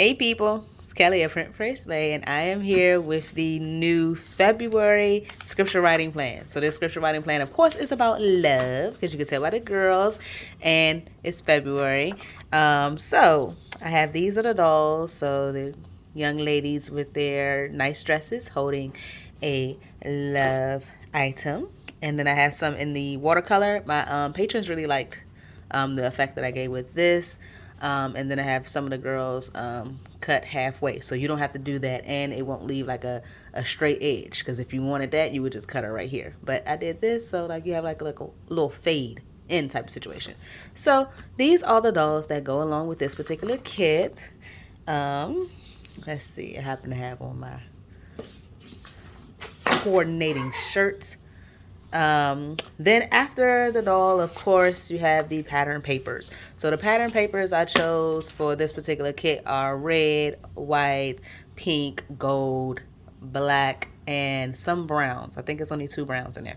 Hey people, it's Kelly at Print Pray Slay, and I am here with the new February scripture writing plan. So this scripture writing plan, of course, is about love, because you can tell by the girls, and it's February. So I have these are the dolls, so the young ladies with their nice dresses holding a love item. And then I have some in the watercolor. My patrons really liked the effect that I gave with this. And then I have some of the girls cut halfway, so you don't have to do that, and it won't leave like a straight edge, because if you wanted that, you would just cut it right here. But I did this so like you have like a little fade in type of situation. So these are the dolls that go along with this particular kit. Let's see, I happen to have on my coordinating shirt. Then after the doll, of course, you have the pattern papers. So the pattern papers I chose for this particular kit are red, white, pink, gold, black, and some browns. I think it's only 2 browns in there.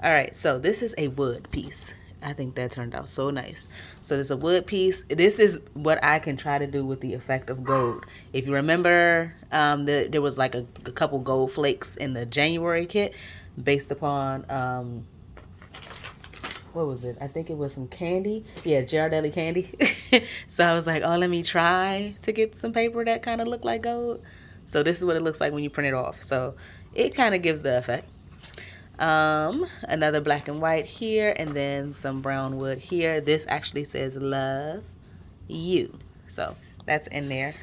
All right, so this is a wood piece. I think that turned out so nice. So there's a wood piece. This is what I can try to do with the effect of gold. If you remember, there was like a couple gold flakes in the January kit based upon, what was it? I think it was some candy. Yeah, Ghirardelli candy. So I was like, oh, let me try to get some paper that kind of looked like gold. So this is what it looks like when you print it off. So it kind of gives the effect. Another black and white here, and then some brown wood here. This actually says love you, so that's in there.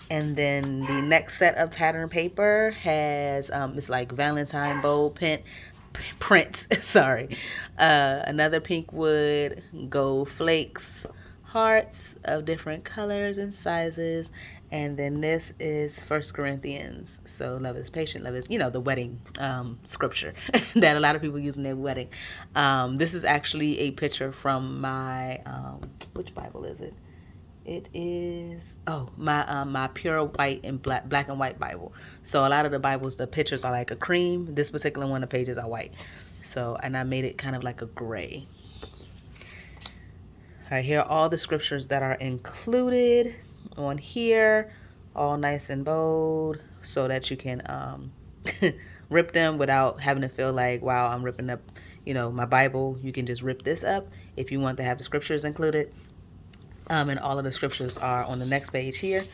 And then the next set of pattern paper has it's like Valentine bold prints. Sorry. Another pink wood, gold flakes, hearts of different colors and sizes. And then this is First Corinthians. So love is patient, love is, the wedding scripture that a lot of people use in their wedding. This is actually a picture from my, which Bible is it? It is my pure white and black and white Bible. So a lot of the Bibles, the pictures are like a cream. This particular one, the pages are white. So, and I made it kind of like a gray. All right, here are all the scriptures that are included on here, all nice and bold, so that you can rip them without having to feel like, wow, I'm ripping up, my Bible. You can just rip this up if you want to have the scriptures included. And all of the scriptures are on the next page here.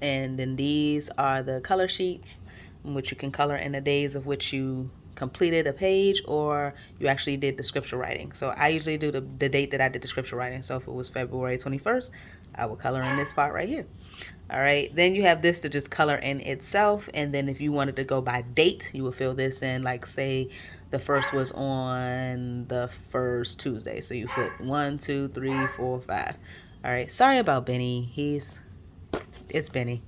And then these are the color sheets, which you can color in the days of which you completed a page or you actually did the scripture writing. So I usually do the date that I did the scripture writing. So if it was February 21st, I will color in this part right here. All right, then you have this to just color in itself. And then if you wanted to go by date, you would fill this in, like say the first was on the first Tuesday. So you put 1, 2, 3, 4, 5. All right, sorry about Benny. It's Benny.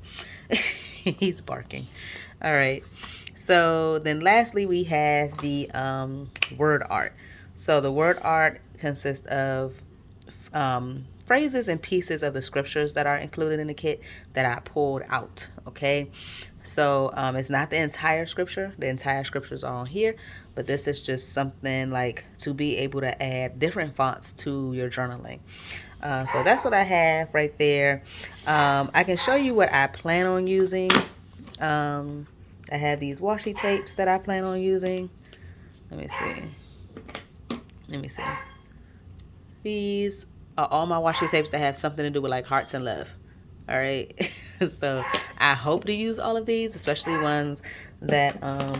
He's barking. All right. So then lastly, we have the word art. So the word art consists of phrases and pieces of the scriptures that are included in the kit that I pulled out. Okay. So it's not the entire scripture. The entire scriptures are on here, but this is just something like to be able to add different fonts to your journaling. So that's what I have right there. I can show you what I plan on using. I have these washi tapes that I plan on using. Let me see. These are all my washi tapes that have something to do with like hearts and love. All right. So I hope to use all of these, especially ones that are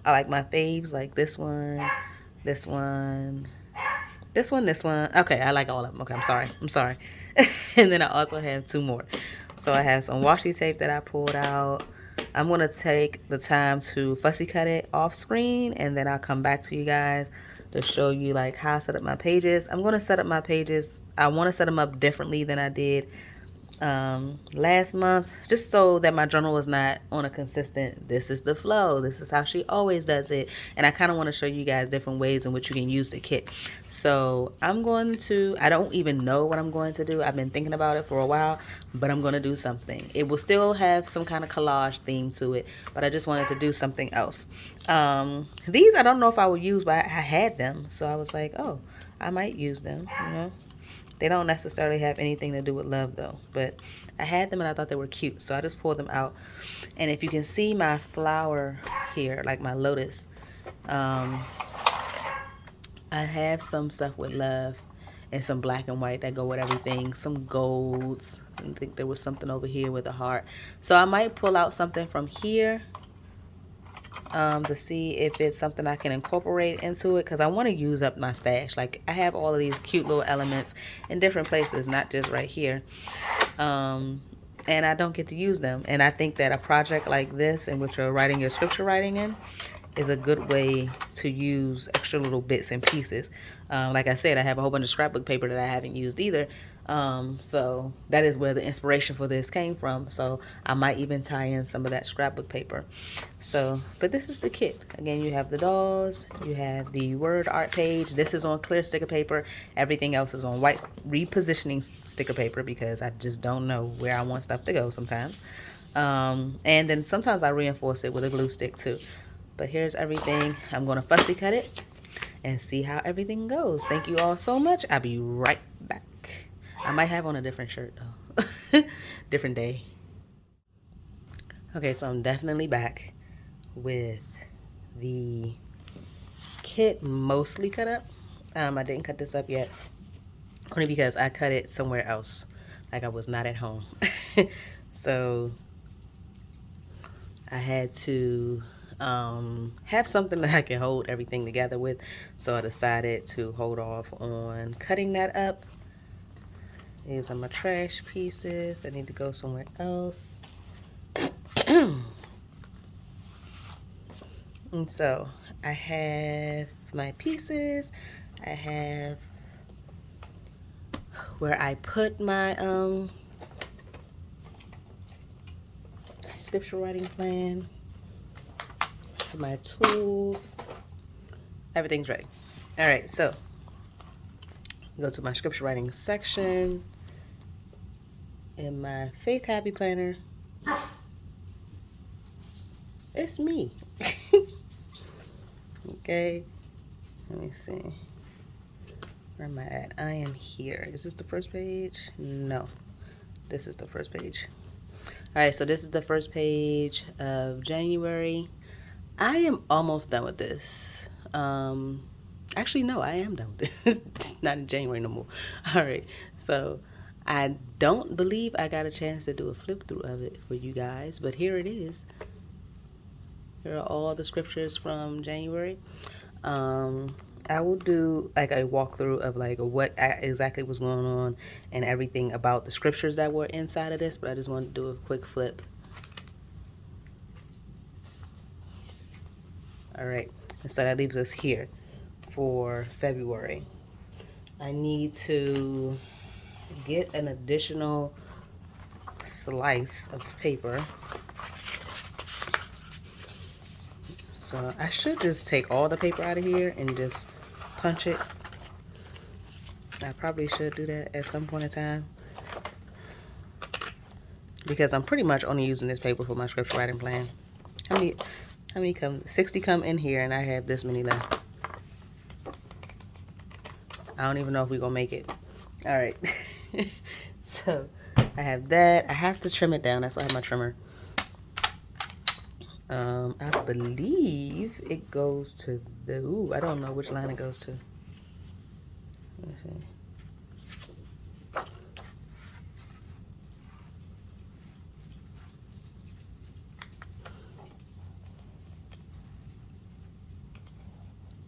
like my faves, like this one, this one, this one, this one. Okay, I like all of them. Okay, I'm sorry. And then I also have 2 more. So I have some washi tape that I pulled out. I'm going to take the time to fussy cut it off screen, and then I'll come back to you guys to show you like how I set up my pages. I'm going to set up my pages. I want to set them up differently than I did last month, just so that my journal is not on a consistent, this is the flow, this is how she always does it. And I kind of want to show you guys different ways in which you can use the kit. So I don't even know what I'm going to do. I've been thinking about it for a while, but I'm going to do something. It will still have some kind of collage theme to it, but I just wanted to do something else. These I don't know if I will use, but I had them, so I was like, oh, I might use them. They don't necessarily have anything to do with love though, but I had them and I thought they were cute, so I just pulled them out. And if you can see my flower here, like my lotus, I have some stuff with love and some black and white that go with everything, some golds. I think there was something over here with a heart, so I might pull out something from here to see if it's something I can incorporate into it, because I want to use up my stash. Like, I have all of these cute little elements in different places, not just right here, and I don't get to use them. And I think that a project like this, in which you're writing your scripture writing in, is a good way to use extra little bits and pieces. Like I said, I have a whole bunch of scrapbook paper that I haven't used either. So that is where the inspiration for this came from. So I might even tie in some of that scrapbook paper. So, but this is the kit. Again, you have the dolls, you have the word art page. This is on clear sticker paper. Everything else is on white repositioning sticker paper, because I just don't know where I want stuff to go sometimes. And then sometimes I reinforce it with a glue stick too. But here's everything. I'm going to fussy cut it and see how everything goes. Thank you all so much. I'll be right back. I might have on a different shirt though. Different day. Okay, so I'm definitely back with the kit mostly cut up. I didn't cut this up yet, only because I cut it somewhere else, like I was not at home. So I had to have something that I can hold everything together with, so I decided to hold off on cutting that up. These are my trash pieces. I need to go somewhere else. And so I have my pieces. I have where I put my scripture writing plan, my tools. Everything's ready. All right, so go to my scripture writing section in my Faith Happy Planner. It's me. Okay, let me see. Where am I at? I am here. Is this the first page? No, this is the first page. All right, so this is the first page of January. I am almost done with this. Actually, no, I am done with this. It's not in January no more. All right, so I don't believe I got a chance to do a flip through of it for you guys, but here it is. Here are all the scriptures from January. I will do like a walkthrough of like what exactly was going on and everything about the scriptures that were inside of this, but I just wanted to do a quick flip. All right, and so that leaves us here for February. I need to get an additional slice of paper. So I should just take all the paper out of here and just punch it. I probably should do that at some point in time, because I'm pretty much only using this paper for my scripture writing plan. How many come? 60 come in here, and I have this many left. I don't even know if we're gonna make it. All right. So I have that. I have to trim it down. That's why I have my trimmer. I believe it goes to the, ooh, I don't know which line it goes to. Let me see.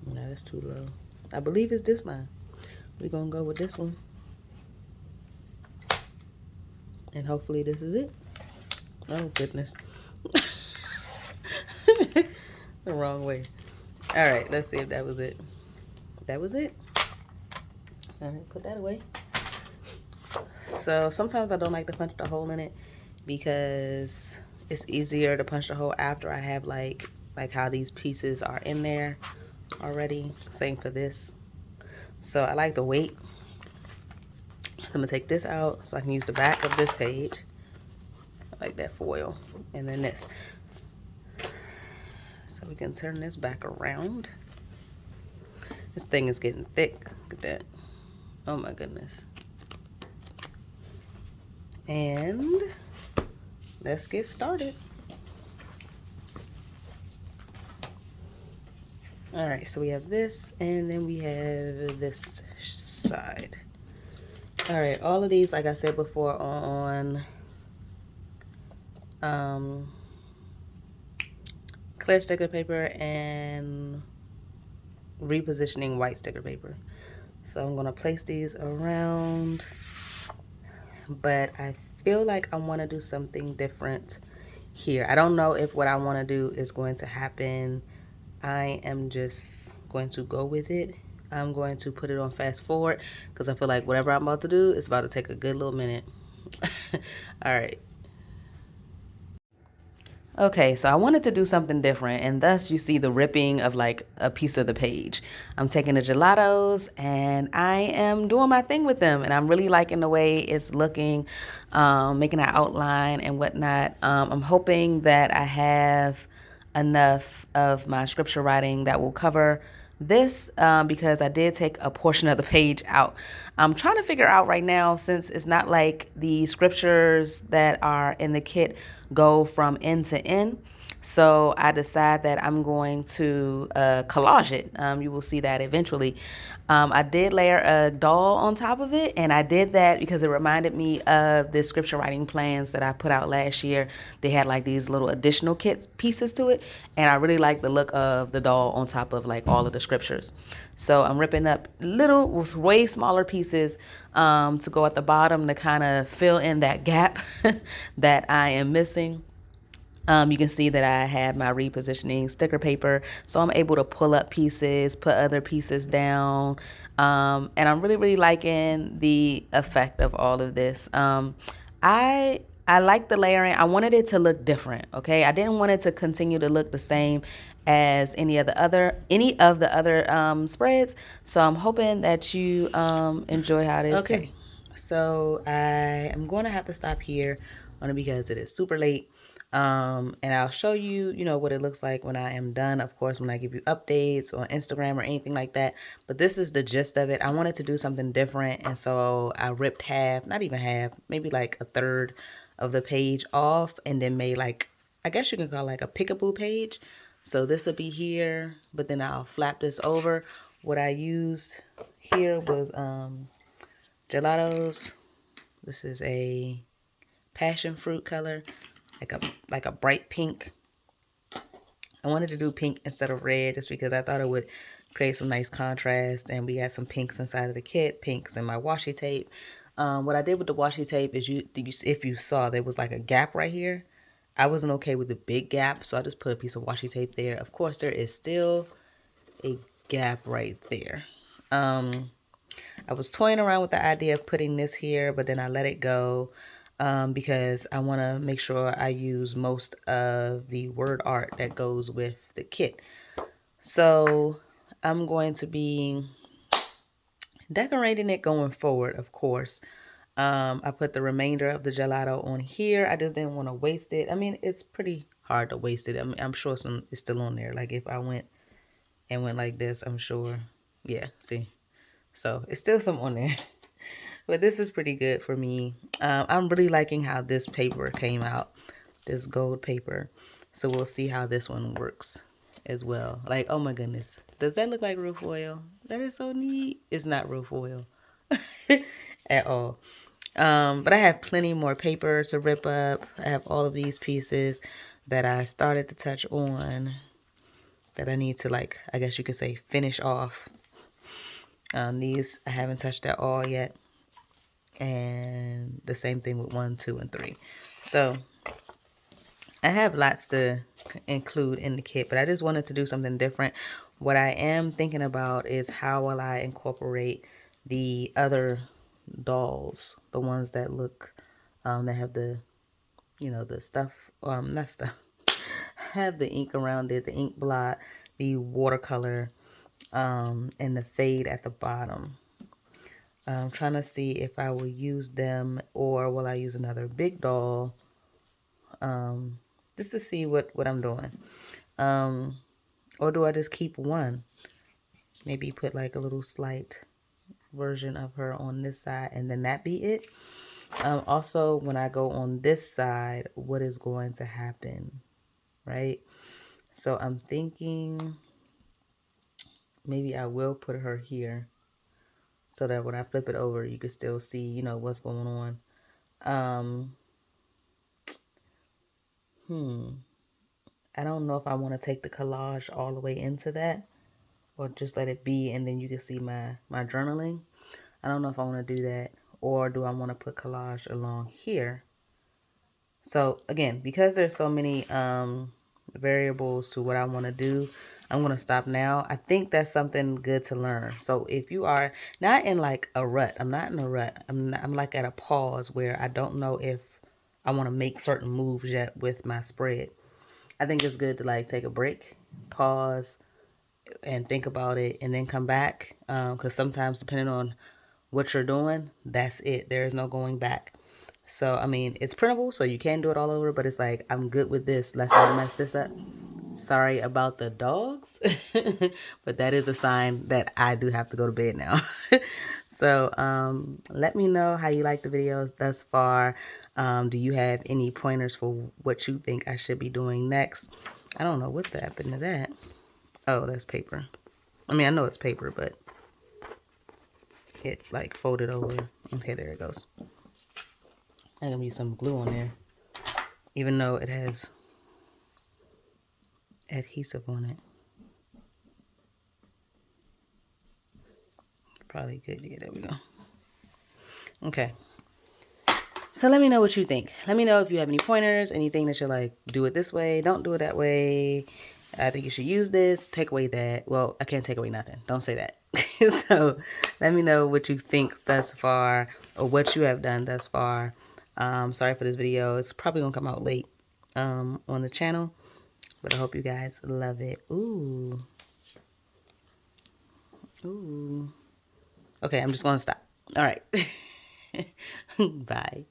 No, that's too low. I believe it's this line. We're gonna go with this one. And hopefully this is it. Oh goodness. The wrong way. All right, let's see if that was it. That was it. All right, put that away. So sometimes I don't like to punch the hole in it, because it's easier to punch the hole after I have like how these pieces are in there already. Same for this. So I like to wait. So I'm gonna take this out so I can use the back of this page. I like that foil. And then this. So we can turn this back around. This thing is getting thick. Look at that. Oh my goodness. And let's get started. All right, so we have this, and then we have this side. All right, all of these, like I said before, are on clear sticker paper and repositioning white sticker paper. So I'm gonna place these around, but I feel like I want to do something different here. I don't know if what I want to do is going to happen. I am just going to go with it. I'm going to put it on fast forward because I feel like whatever I'm about to do is about to take a good little minute. All right. Okay, so I wanted to do something different, and thus you see the ripping of like a piece of the page. I'm taking the gelatos and I am doing my thing with them, and I'm really liking the way it's looking, making an outline and whatnot. I'm hoping that I have enough of my scripture writing that will cover this because I did take a portion of the page out. I'm trying to figure out right now, since it's not like the scriptures that are in the kit go from end to end. So I decide that I'm going to collage it. You will see that eventually. I did layer a doll on top of it, and I did that because it reminded me of the scripture writing plans that I put out last year. They had like these little additional kit pieces to it, and I really like the look of the doll on top of like all of the scriptures. So I'm ripping up little, way smaller pieces to go at the bottom to kind of fill in that gap that I am missing. You can see that I have my repositioning sticker paper, so I'm able to pull up pieces, put other pieces down, and I'm really, really liking the effect of all of this. I like the layering. I wanted it to look different. Okay, I didn't want it to continue to look the same as any of the other spreads. So I'm hoping that you enjoy how this. Okay, so I am going to have to stop here only because it is super late. And I'll show you, what it looks like when I am done. Of course, when I give you updates on Instagram or anything like that. But this is the gist of it. I wanted to do something different, and so I ripped half, not even half, maybe like a third of the page off, and then made like, I guess you can call it like a pickaboo page. So this will be here, but then I'll flap this over. What I used here was gelatos. This is a passion fruit color, like a bright pink. I wanted to do pink instead of red just because I thought it would create some nice contrast, and we got some pinks inside of the kit, pinks in my washi tape. What I did with the washi tape is if you saw, there was like a gap right here. I wasn't okay with the big gap, so I just put a piece of washi tape there. Of course, there is still a gap right there. I was toying around with the idea of putting this here, but then I let it go because I want to make sure I use most of the word art that goes with the kit. So I'm going to be decorating it going forward, of course. I put the remainder of the gelato on here. I just didn't want to waste it. I mean, it's pretty hard to waste it. I mean, I'm sure some is still on there. Like if I went like this, I'm sure. Yeah, see. So it's still some on there. But this is pretty good for me. I'm really liking how this paper came out, this gold paper. So we'll see how this one works as well. Like, oh my goodness. Does that look like roof oil? That is so neat. It's not roof oil at all. But I have plenty more paper to rip up. I have all of these pieces that I started to touch on that I need to, like, I guess you could say, finish off. These I haven't touched at all yet. And the same thing with 1, 2, and 3. So I have lots to include in the kit, but I just wanted to do something different. What I am thinking about is how will I incorporate the other dolls, the ones that look, that have the, the stuff, not stuff, have the ink around it, the ink blot, the watercolor, and the fade at the bottom. I'm trying to see if I will use them or will I use another big doll, just to see what I'm doing. Or do I just keep one? Maybe put like a little slight version of her on this side and then that be it. Also, when I go on this side, what is going to happen, right? So I'm thinking maybe I will put her here so that when I flip it over, you can still see, you know, what's going on. I don't know if I want to take the collage all the way into that or just let it be and then you can see my journaling. I don't know if I want to do that, or do I want to put collage along here? So again, because there's so many variables to what I want to do, I'm going to stop now. I think that's something good to learn. So if you are not in like a rut, I'm not in a rut. I'm like at a pause where I don't know if I want to make certain moves yet with my spread. I think it's good to like take a break, pause, and think about it, and then come back. Because sometimes depending on what you're doing, that's it. There is no going back. So, I mean, it's printable, so you can do it all over, but it's like, I'm good with this. Let's not mess this up. Sorry about the dogs, but that is a sign that I do have to go to bed now. So, let me know how you like the videos thus far. Do you have any pointers for what you think I should be doing next? I don't know what happened to that. Oh, that's paper. I mean, I know it's paper, but it like folded over. Okay, there it goes. I'm gonna use some glue on there, even though it has adhesive on it. Probably good. Yeah, there we go. Okay. So let me know what you think. Let me know if you have any pointers, anything that you're like, do it this way, don't do it that way. I think you should use this, take away that. Well, I can't take away nothing. Don't say that. So let me know what you think thus far or what you have done thus far. Sorry for this video. It's probably going to come out late on the channel, but I hope you guys love it. Ooh. Ooh. Okay, I'm just going to stop. All right. Bye.